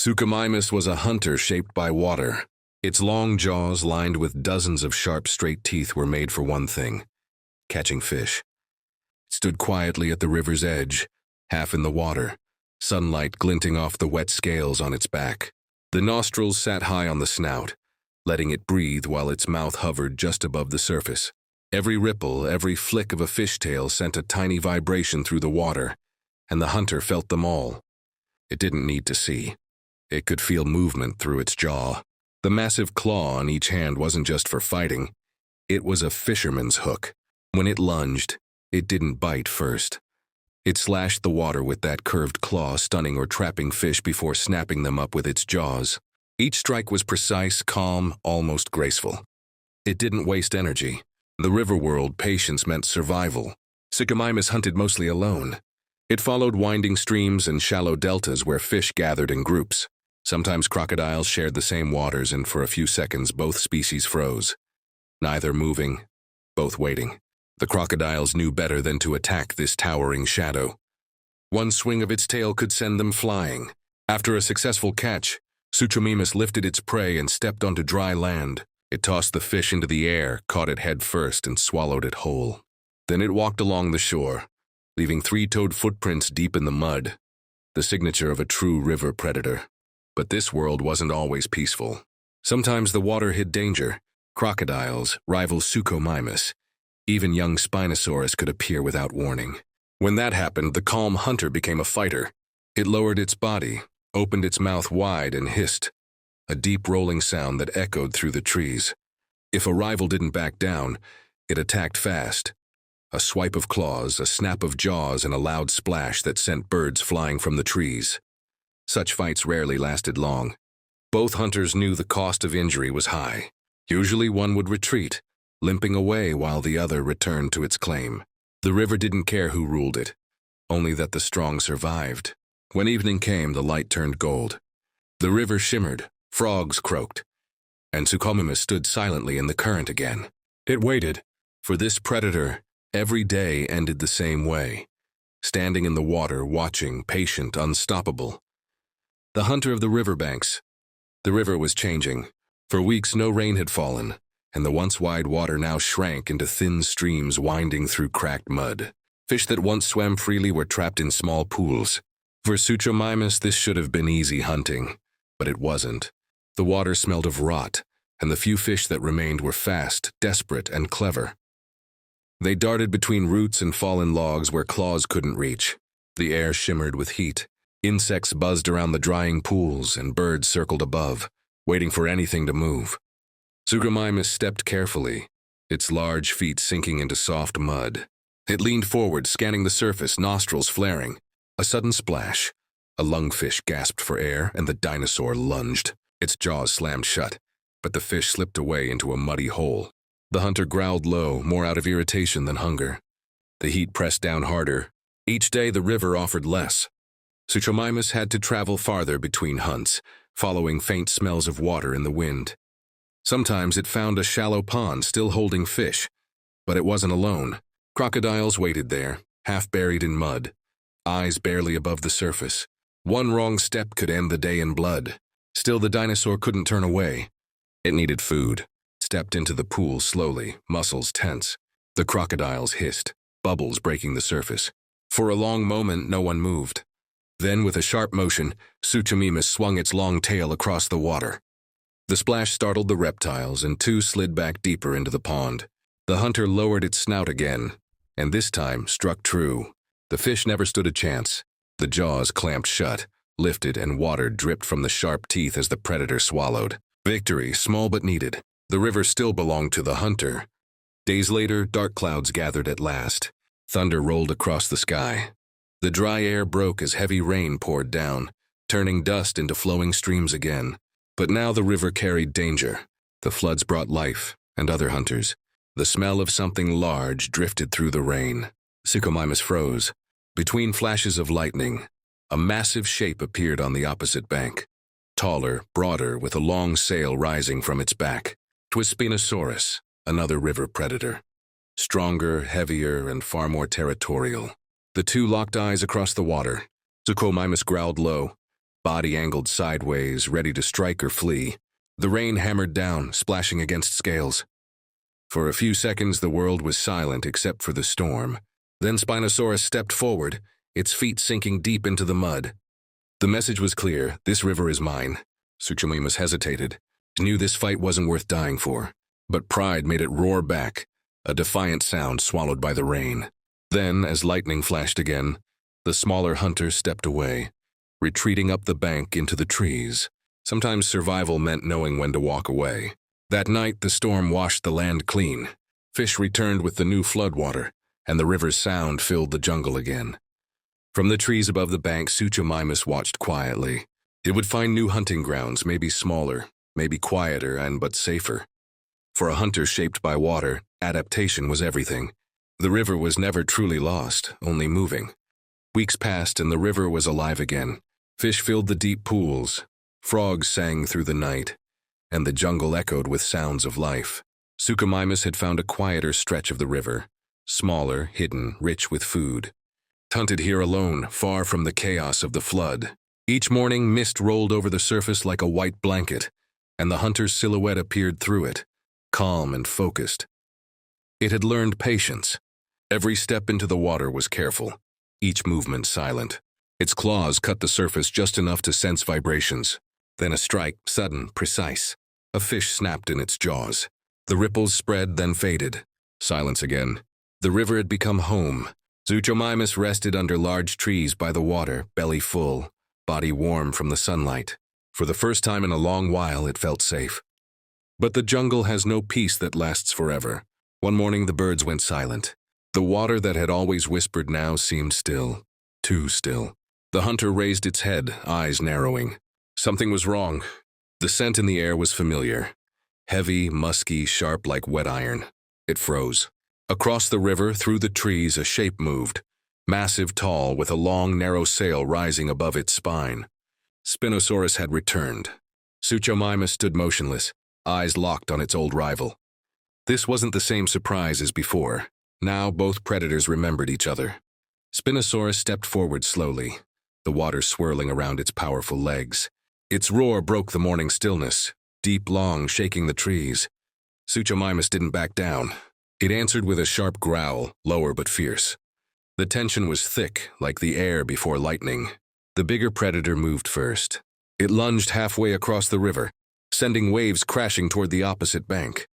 Suchomimus was a hunter shaped by water. Its long jaws, lined with dozens of sharp, straight teeth, were made for one thing: catching fish. It stood quietly at the river's edge, half in the water, sunlight glinting off the wet scales on its back. The nostrils sat high on the snout, letting it breathe while its mouth hovered just above the surface. Every ripple, every flick of a fishtail sent a tiny vibration through the water, and the hunter felt them all. It didn't need to see. It could feel movement through its jaw. The massive claw on each hand wasn't just for fighting. It was a fisherman's hook. When it lunged, it didn't bite first. It slashed the water with that curved claw, stunning or trapping fish before snapping them up with its jaws. Each strike was precise, calm, almost graceful. It didn't waste energy. The river world, patience meant survival. Suchomimus hunted mostly alone. It followed winding streams and shallow deltas where fish gathered in groups. Sometimes crocodiles shared the same waters, and for a few seconds both species froze. Neither moving, both waiting. The crocodiles knew better than to attack this towering shadow. One swing of its tail could send them flying. After a successful catch, Suchomimus lifted its prey and stepped onto dry land. It tossed the fish into the air, caught it head first, and swallowed it whole. Then it walked along the shore, leaving three-toed footprints deep in the mud, the signature of a true river predator. But this world wasn't always peaceful. Sometimes the water hid danger. Crocodiles, rival Suchomimus, even young Spinosaurus could appear without warning. When that happened, the calm hunter became a fighter. It lowered its body, opened its mouth wide, and hissed, a deep rolling sound that echoed through the trees. If a rival didn't back down, it attacked fast. A swipe of claws, a snap of jaws, and a loud splash that sent birds flying from the trees. Such fights rarely lasted long. Both hunters knew the cost of injury was high. Usually one would retreat, limping away while the other returned to its claim. The river didn't care who ruled it, only that the strong survived. When evening came, the light turned gold. The river shimmered, frogs croaked, and Suchomimus stood silently in the current again. It waited. For this predator, every day ended the same way, standing in the water, watching, patient, unstoppable. The hunter of the riverbanks. The river was changing. For weeks no rain had fallen, and the once wide water now shrank into thin streams winding through cracked mud. Fish that once swam freely were trapped in small pools. For Suchomimus, this should have been easy hunting, but it wasn't. The water smelled of rot, and the few fish that remained were fast, desperate, and clever. They darted between roots and fallen logs where claws couldn't reach. The air shimmered with heat. Insects buzzed around the drying pools, and birds circled above, waiting for anything to move. Suchomimus stepped carefully, its large feet sinking into soft mud. It leaned forward, scanning the surface, nostrils flaring. A sudden splash. A lungfish gasped for air, and the dinosaur lunged. Its jaws slammed shut, but the fish slipped away into a muddy hole. The hunter growled low, more out of irritation than hunger. The heat pressed down harder. Each day the river offered less. Suchomimus had to travel farther between hunts, following faint smells of water in the wind. Sometimes it found a shallow pond still holding fish, but it wasn't alone. Crocodiles waited there, half buried in mud, eyes barely above the surface. One wrong step could end the day in blood. Still, the dinosaur couldn't turn away. It needed food. It stepped into the pool slowly, muscles tense. The crocodiles hissed, bubbles breaking the surface. For a long moment, no one moved. Then, with a sharp motion, Suchomimus swung its long tail across the water. The splash startled the reptiles, and two slid back deeper into the pond. The hunter lowered its snout again, and this time struck true. The fish never stood a chance. The jaws clamped shut, lifted, and water dripped from the sharp teeth as the predator swallowed. Victory, small but needed. The river still belonged to the hunter. Days later, dark clouds gathered at last. Thunder rolled across the sky. The dry air broke as heavy rain poured down, turning dust into flowing streams again. But now the river carried danger. The floods brought life, and other hunters. The smell of something large drifted through the rain. Suchomimus froze. Between flashes of lightning, a massive shape appeared on the opposite bank. Taller, broader, with a long sail rising from its back. 'Twas Spinosaurus, another river predator. Stronger, heavier, and far more territorial. The two locked eyes across the water. Suchomimus growled low, body angled sideways, ready to strike or flee. The rain hammered down, splashing against scales. For a few seconds, the world was silent except for the storm. Then Spinosaurus stepped forward, its feet sinking deep into the mud. The message was clear: this river is mine. Suchomimus hesitated. He knew this fight wasn't worth dying for, but pride made it roar back, a defiant sound swallowed by the rain. Then, as lightning flashed again, the smaller hunter stepped away, retreating up the bank into the trees. Sometimes survival meant knowing when to walk away. That night, the storm washed the land clean. Fish returned with the new floodwater, and the river's sound filled the jungle again. From the trees above the bank, Suchomimus watched quietly. It would find new hunting grounds, maybe smaller, maybe quieter, but safer. For a hunter shaped by water, adaptation was everything. The river was never truly lost, only moving. Weeks passed and the river was alive again. Fish filled the deep pools, frogs sang through the night, and the jungle echoed with sounds of life. Suchomimus had found a quieter stretch of the river, smaller, hidden, rich with food. Hunted here alone, far from the chaos of the flood. Each morning, mist rolled over the surface like a white blanket, and the hunter's silhouette appeared through it, calm and focused. It had learned patience. Every step into the water was careful, each movement silent. Its claws cut the surface just enough to sense vibrations. Then a strike, sudden, precise. A fish snapped in its jaws. The ripples spread, then faded. Silence again. The river had become home. Suchomimus rested under large trees by the water, belly full, body warm from the sunlight. For the first time in a long while, it felt safe. But the jungle has no peace that lasts forever. One morning, the birds went silent. The water that had always whispered now seemed still, too still. The hunter raised its head, eyes narrowing. Something was wrong. The scent in the air was familiar. Heavy, musky, sharp like wet iron. It froze. Across the river, through the trees, a shape moved. Massive, tall, with a long, narrow sail rising above its spine. Spinosaurus had returned. Suchomimus stood motionless, eyes locked on its old rival. This wasn't the same surprise as before. Now both predators remembered each other. Spinosaurus stepped forward slowly, the water swirling around its powerful legs. Its roar broke the morning stillness, deep, long, shaking the trees. Suchomimus didn't back down. It answered with a sharp growl, lower but fierce. The tension was thick, like the air before lightning. The bigger predator moved first. It lunged halfway across the river, sending waves crashing toward the opposite bank.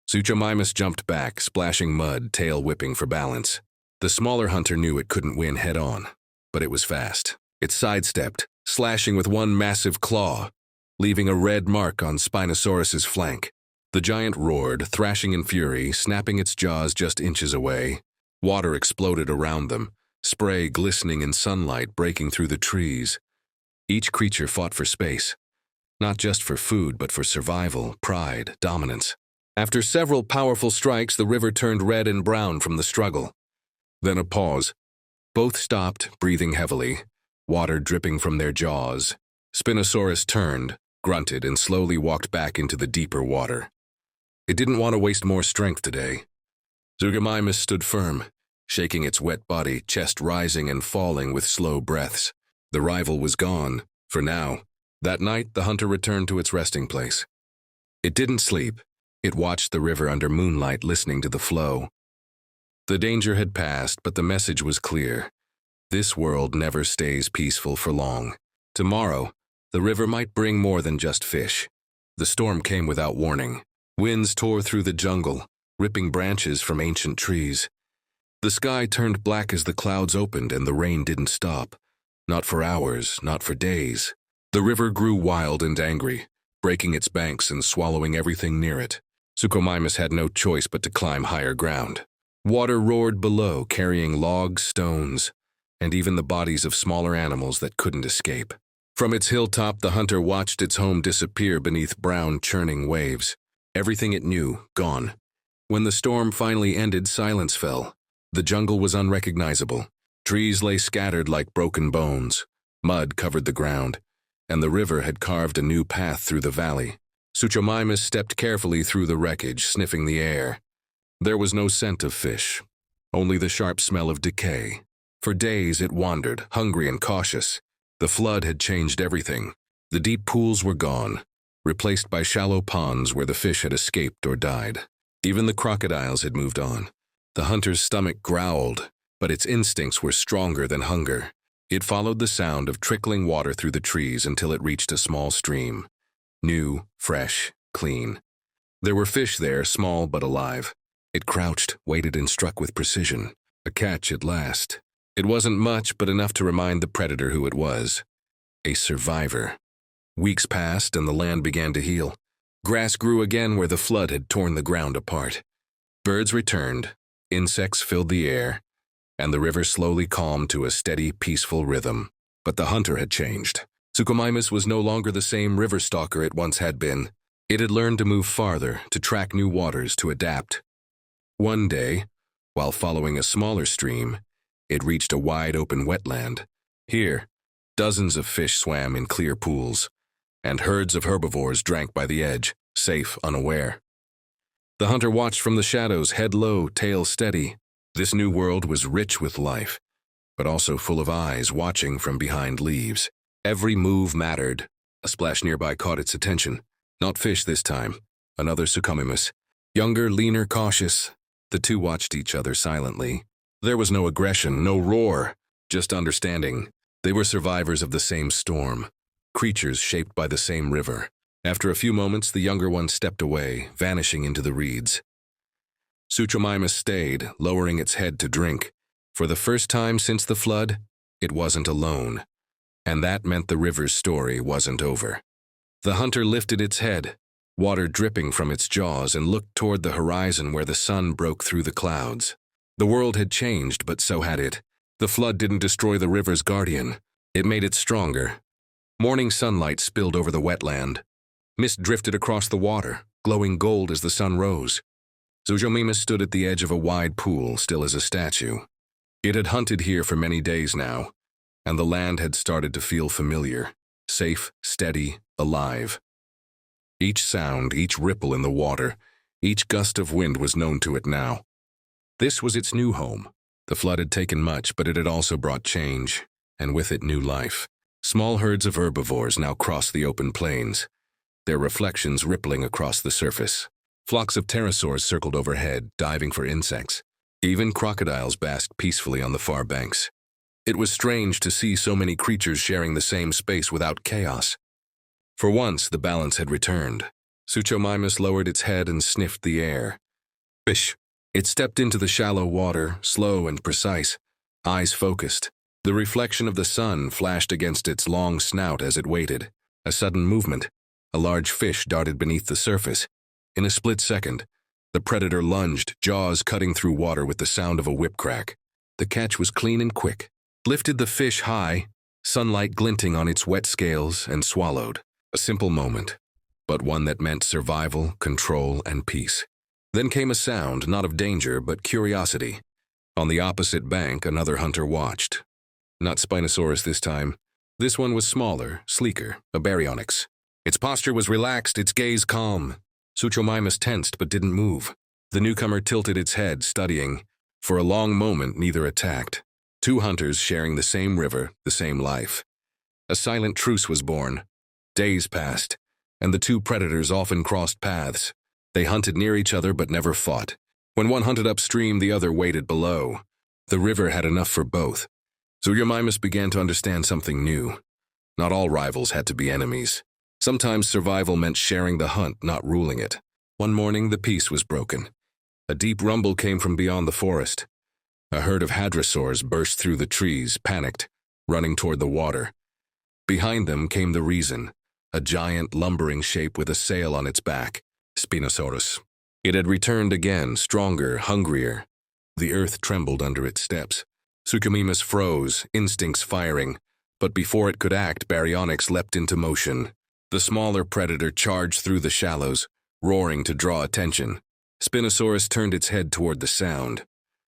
Suchomimus jumped back, splashing mud, tail whipping for balance. The smaller hunter knew it couldn't win head-on, but it was fast. It sidestepped, slashing with one massive claw, leaving a red mark on Spinosaurus's flank. The giant roared, thrashing in fury, snapping its jaws just inches away. Water exploded around them, spray glistening in sunlight breaking through the trees. Each creature fought for space, not just for food, but for survival, pride, dominance. After several powerful strikes, the river turned red and brown from the struggle. Then a pause. Both stopped, breathing heavily, water dripping from their jaws. Spinosaurus turned, grunted, and slowly walked back into the deeper water. It didn't want to waste more strength today. Suchomimus stood firm, shaking its wet body, chest rising and falling with slow breaths. The rival was gone, for now. That night, the hunter returned to its resting place. It didn't sleep. It watched the river under moonlight, listening to the flow. The danger had passed, but the message was clear. This world never stays peaceful for long. Tomorrow, the river might bring more than just fish. The storm came without warning. Winds tore through the jungle, ripping branches from ancient trees. The sky turned black as the clouds opened, and the rain didn't stop. Not for hours, not for days. The river grew wild and angry, breaking its banks and swallowing everything near it. Suchomimus had no choice but to climb higher ground. Water roared below, carrying logs, stones, and even the bodies of smaller animals that couldn't escape. From its hilltop, the hunter watched its home disappear beneath brown, churning waves. Everything it knew, gone. When the storm finally ended, silence fell. The jungle was unrecognizable. Trees lay scattered like broken bones. Mud covered the ground, and the river had carved a new path through the valley. Suchomimus stepped carefully through the wreckage, sniffing the air. There was no scent of fish, only the sharp smell of decay. For days it wandered, hungry and cautious, The flood had changed everything. The deep pools were gone, replaced by shallow ponds where the fish had escaped or died. Even the crocodiles had moved on. The hunter's stomach growled, but its instincts were stronger than hunger. It followed the sound of trickling water through the trees until it reached a small stream. New, fresh, clean. There were fish there, small but alive. It crouched, waited, and struck with precision. A catch at last. It wasn't much, but enough to remind the predator who it was. A survivor. Weeks passed and the land began to heal. Grass grew again where the flood had torn the ground apart. Birds returned, insects filled the air, and the river slowly calmed to a steady, peaceful rhythm. But the hunter had changed. Suchomimus was no longer the same river stalker it once had been. It had learned to move farther, to track new waters, to adapt. One day, while following a smaller stream, it reached a wide-open wetland. Here, dozens of fish swam in clear pools, and herds of herbivores drank by the edge, safe, unaware. The hunter watched from the shadows, head low, tail steady. This new world was rich with life, but also full of eyes watching from behind leaves. Every move mattered. A splash nearby caught its attention. Not fish this time. Another Suchomimus. Younger, leaner, cautious. The two watched each other silently. There was no aggression, no roar, just understanding. They were survivors of the same storm, creatures shaped by the same river. After a few moments, the younger one stepped away, vanishing into the reeds. Suchomimus stayed, lowering its head to drink. For the first time since the flood, it wasn't alone. And that meant the river's story wasn't over. The hunter lifted its head, water dripping from its jaws, and looked toward the horizon where the sun broke through the clouds. The world had changed, but so had it. The flood didn't destroy the river's guardian. It made it stronger. Morning sunlight spilled over the wetland. Mist drifted across the water, glowing gold as the sun rose. Suchomimus stood at the edge of a wide pool, still as a statue. It had hunted here for many days now, and the land had started to feel familiar, safe, steady, alive. Each sound, each ripple in the water, each gust of wind was known to it now. This was its new home. The flood had taken much, but it had also brought change, and with it new life. Small herds of herbivores now crossed the open plains, their reflections rippling across the surface. Flocks of pterosaurs circled overhead, diving for insects. Even crocodiles basked peacefully on the far banks. It was strange to see so many creatures sharing the same space without chaos. For once, the balance had returned. Suchomimus lowered its head and sniffed the air. Fish. It stepped into the shallow water, slow and precise, eyes focused. The reflection of the sun flashed against its long snout as it waited. A sudden movement. A large fish darted beneath the surface. In a split second, the predator lunged, jaws cutting through water with the sound of a whip crack. The catch was clean and quick. Lifted the fish high, sunlight glinting on its wet scales, and swallowed. A simple moment, but one that meant survival, control, and peace. Then came a sound, not of danger, but curiosity. On the opposite bank, another hunter watched. Not Spinosaurus this time. This one was smaller, sleeker, a baryonyx. Its posture was relaxed, its gaze calm. Suchomimus tensed but didn't move. The newcomer tilted its head, studying. For a long moment, neither attacked. Two hunters sharing the same river, the same life. A silent truce was born. Days passed, and the two predators often crossed paths. They hunted near each other but never fought. When one hunted upstream, the other waited below. The river had enough for both. Suchomimus began to understand something new. Not all rivals had to be enemies. Sometimes survival meant sharing the hunt, not ruling it. One morning, the peace was broken. A deep rumble came from beyond the forest. A herd of hadrosaurs burst through the trees, panicked, running toward the water. Behind them came the reason, a giant lumbering shape with a sail on its back, Spinosaurus. It had returned again, stronger, hungrier. The earth trembled under its steps. Suchomimus froze, instincts firing, but before it could act, baryonyx leapt into motion. The smaller predator charged through the shallows, roaring to draw attention. Spinosaurus turned its head toward the sound,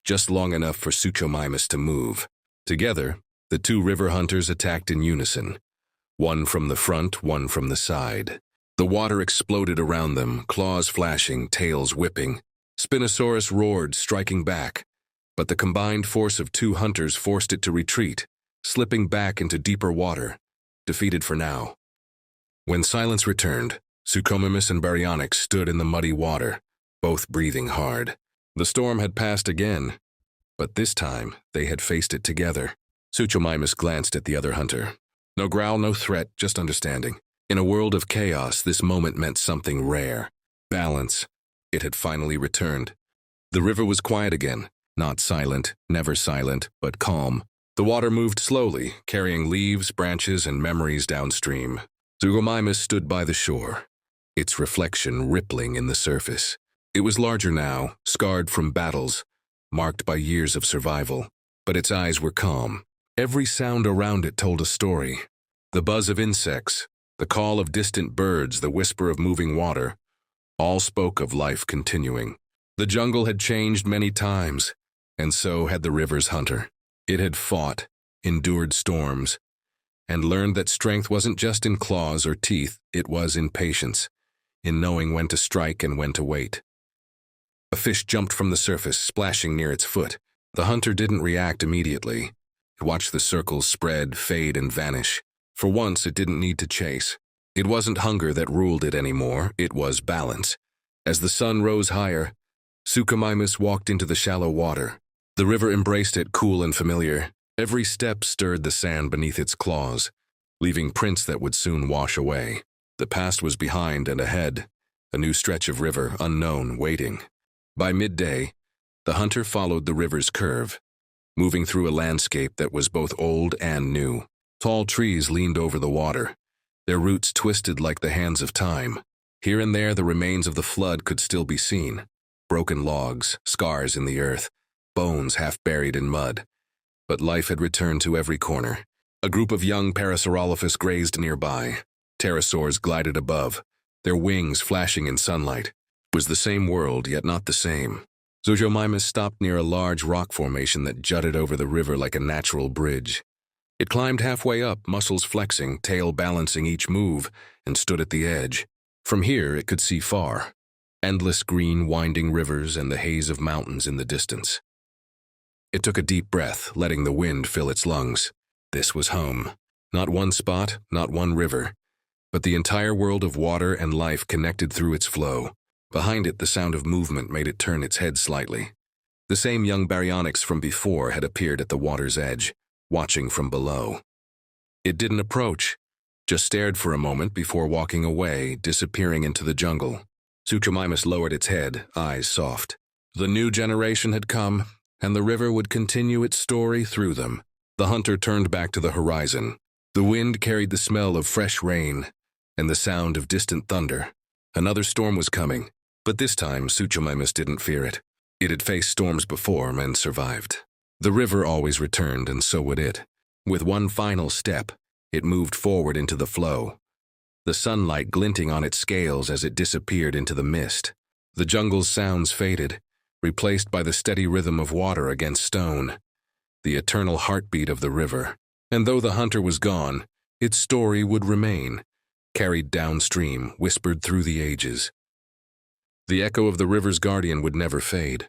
just long enough for Suchomimus to move. Together, the two river hunters attacked in unison, one from the front, one from the side. The water exploded around them, claws flashing, tails whipping. Spinosaurus roared, striking back, but the combined force of two hunters forced it to retreat. slipping back into deeper water, defeated for now. When silence returned, Suchomimus and Baryonyx stood in the muddy water, both breathing hard. The storm had passed again, but this time they had faced it together. Suchomimus glanced at the other hunter. No growl, no threat, just understanding. In a world of chaos, this moment meant something rare. Balance. It had finally returned. The river was quiet again, not silent, never silent, but calm. The water moved slowly, carrying leaves, branches, and memories downstream. Suchomimus stood by the shore, its reflection rippling in the surface. It was larger now, scarred from battles, marked by years of survival. But its eyes were calm. Every sound around it told a story. The buzz of insects, the call of distant birds, the whisper of moving water, all spoke of life continuing. The jungle had changed many times, and so had the river's hunter. It had fought, endured storms, and learned that strength wasn't just in claws or teeth, it was in patience, in knowing when to strike and when to wait. A fish jumped from the surface, splashing near its foot. The hunter didn't react immediately. He watched the circles spread, fade, and vanish. For once, it didn't need to chase. It wasn't hunger that ruled it anymore, it was balance. As the sun rose higher, Suchomimus walked into the shallow water. The river embraced it, cool and familiar. Every step stirred the sand beneath its claws, leaving prints that would soon wash away. The past was behind and ahead, a new stretch of river, unknown, waiting. By midday, the hunter followed the river's curve, moving through a landscape that was both old and new. Tall trees leaned over the water, their roots twisted like the hands of time. Here and there, the remains of the flood could still be seen. Broken logs, scars in the earth, bones half buried in mud. But life had returned to every corner. A group of young Parasaurolophus grazed nearby. Pterosaurs glided above, their wings flashing in sunlight. It was the same world, yet not the same. Suchomimus stopped near a large rock formation that jutted over the river like a natural bridge. It climbed halfway up, muscles flexing, tail balancing each move, and stood at the edge. From here, it could see far. Endless green, winding rivers and the haze of mountains in the distance. It took a deep breath, letting the wind fill its lungs. This was home. Not one spot, not one river, but the entire world of water and life connected through its flow. Behind it, the sound of movement made it turn its head slightly. The same young Baryonyx from before had appeared at the water's edge, watching from below. It didn't approach, just stared for a moment before walking away, disappearing into the jungle. Suchomimus lowered its head, eyes soft. The new generation had come, and the river would continue its story through them. The hunter turned back to the horizon. The wind carried the smell of fresh rain and the sound of distant thunder. Another storm was coming, but this time Suchomimus didn't fear it. It had faced storms before and survived. The river always returned, and so would it. With one final step, it moved forward into the flow, the sunlight glinting on its scales as it disappeared into the mist. The jungle's sounds faded, replaced by the steady rhythm of water against stone, the eternal heartbeat of the river. And though the hunter was gone, its story would remain, carried downstream, whispered through the ages. The echo of the river's guardian would never fade.